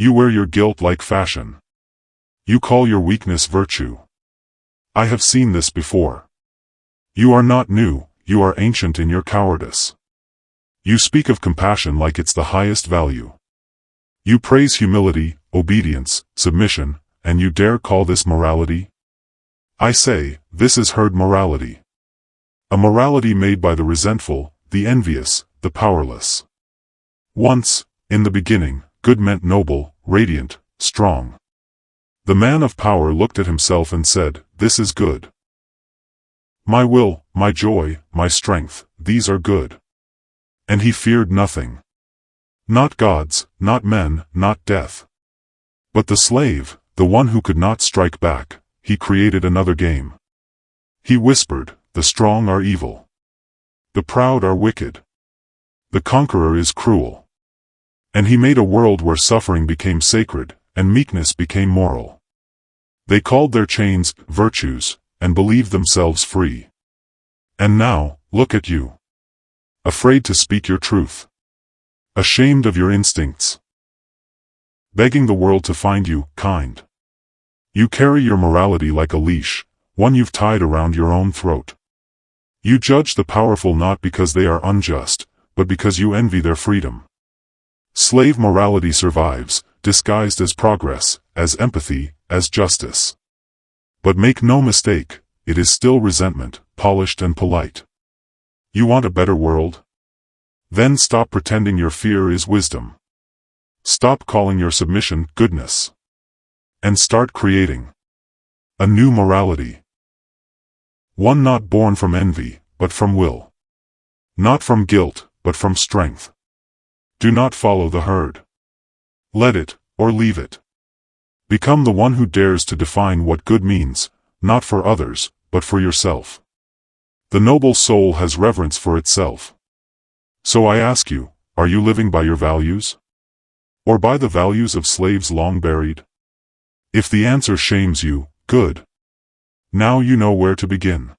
You wear your guilt like fashion. You call your weakness virtue. I have seen this before. You are not new, you are ancient in your cowardice. You speak of compassion like it's the highest value. You praise humility, obedience, submission, and you dare call this morality? I say, this is herd morality. A morality made by the resentful, the envious, the powerless. Once, in the beginning, good meant noble, radiant, strong. The man of power looked at himself and said, this is good. My will, my joy, my strength, these are good. And he feared nothing. Not gods, not men, not death. But the slave, the one who could not strike back, he created another game. He whispered, the strong are evil. The proud are wicked. The conqueror is cruel. And he made a world where suffering became sacred, and meekness became moral. They called their chains virtues, and believed themselves free. And now, look at you. Afraid to speak your truth. Ashamed of your instincts. Begging the world to find you kind. You carry your morality like a leash, one you've tied around your own throat. You judge the powerful not because they are unjust, but because you envy their freedom. Slave morality survives, disguised as progress, as empathy, as justice. But make no mistake, it is still resentment, polished and polite. You want a better world? Then stop pretending your fear is wisdom. Stop calling your submission goodness. And start creating a new morality. One not born from envy, but from will. Not from guilt, but from strength. Do not follow the herd. Let it, or leave it. Become the one who dares to define what good means, not for others, but for yourself. The noble soul has reverence for itself. So I ask you, are you living by your values? Or by the values of slaves long buried? If the answer shames you, good. Now you know where to begin.